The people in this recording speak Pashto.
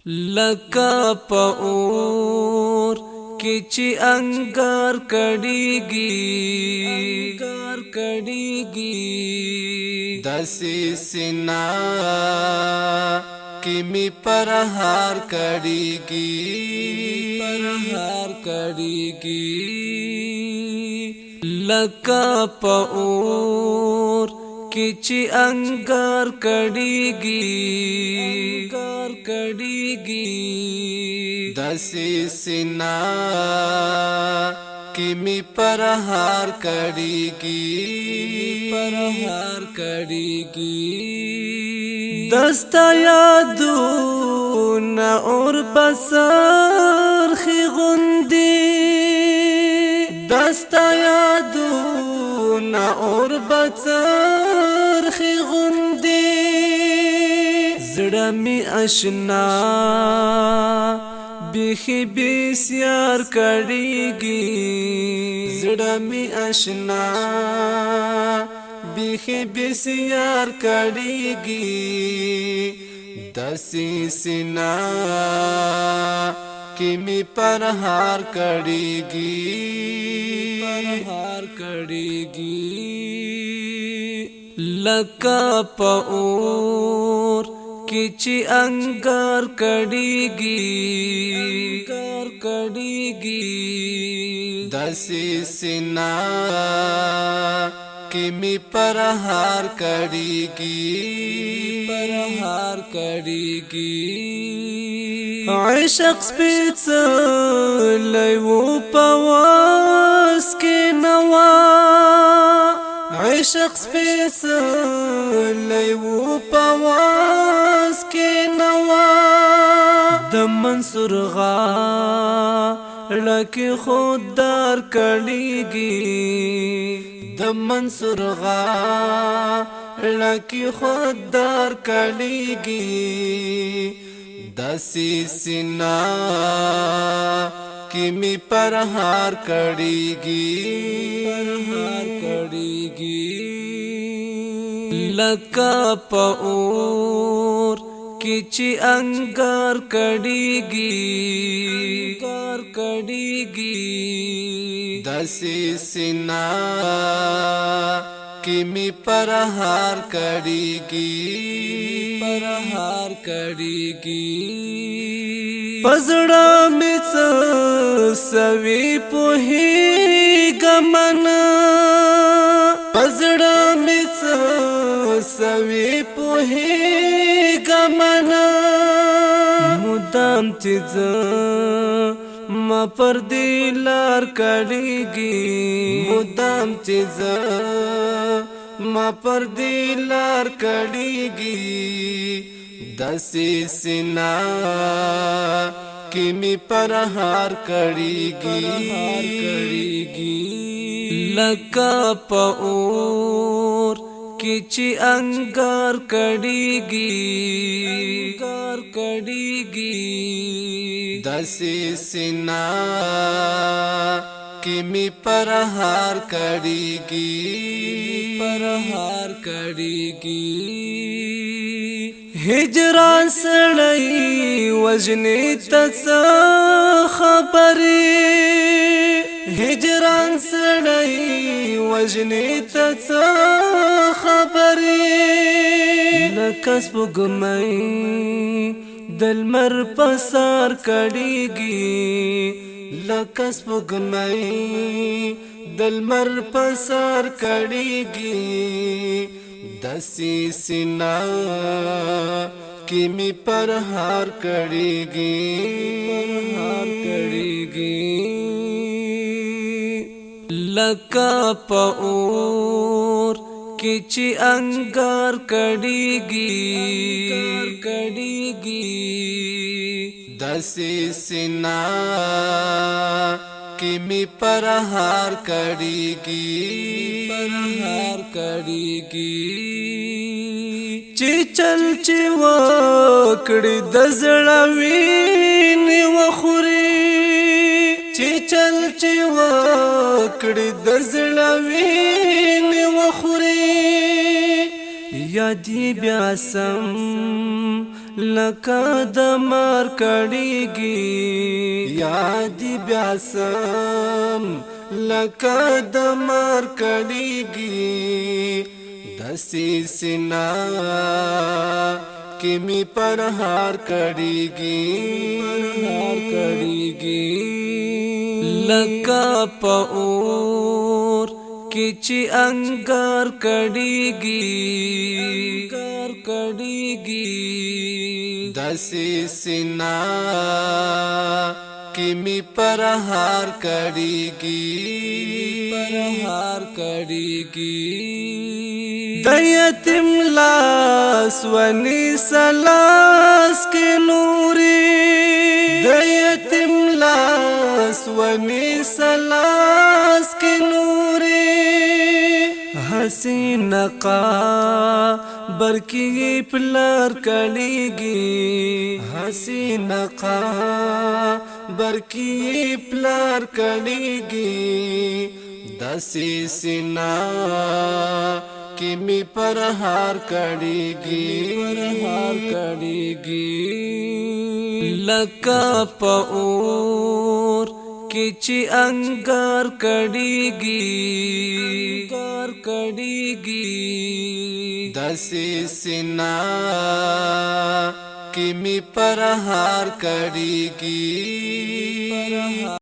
لکا پا اور کچی انگار کڑیگی دسی سنا کی می پرہار کڑیگی لکا پا اور کچی انگار کڑیگی دسی سنا کی می پرہار کڑیگی دستا یادونا اور بسر خی غندی دستا یادونا اور بسر خی غندی زڑا می اشنا بیخی بیسیار کڑیگی زڑا می اشنا بیخی بیسیار کڑیگی دسی سنا کی می پرہار کڑیگی لکا پا اور کچی انگار کڑیگی دسی سنا کی می پرہار کڑیگی عشق سپیڅلی و پواس کی نوا عشق سپیڅلی و پواس کی نوا د منصور غاړه کې خوددار کړيږي د منصور غاړه کې خوددار کړيږي دسی سنا کی می پرہار کڑیگی لکا پا اور کچی انگار کڑیگی دسی سنا کی می پرہار کڑیگی پزڑا می سوی پوہی گمنا پزڑا می سوی پوہی گمنا مدام چیز ما پر دیلار کڑیگی مدام چیز ما پر دیلار کڑیگی دسی سنا کی می پرہار کڑیگی لکا پا اور کچی انگار کڑیگی دسی سنا کی می پرہار کڑیگی ہجران سڑی وجنی تس خبری ہجران سڑی وجنی تس خبری لکس پگمئی دل مر پسار کڑیگی لکس پگمئی دل مر پسار کڑیگی دسی سنا کی می پرہار کڑیگی لکا پا اور کچی انگار کڑیگی دسی سنا کی می پرہار کڑیگی چی چل چی وکڑی دزڑا وینی وخوری چی چل چی وکڑی دزڑا وینی وخوری یادی بیاسم لکه د مار کړيږي یاد بیاسم لکه د مار کړيږي دسي سینا کې می پر هار کړيږي لکه په اور کې چې انګار کړيږي دسي سینا کې می پر هار کړيږي د یتیم لاس ونی سلاس کې نوري د یتیم لاس ونی سلاس کې نوري حسین قبر کې پلار کړيږي حسین قبر کې پلار کړيږي دسي سینا کې می پر هار کړيږي لکه په اور کې چې انګار کړيږي دسي سینا کې می پر هار کړيږي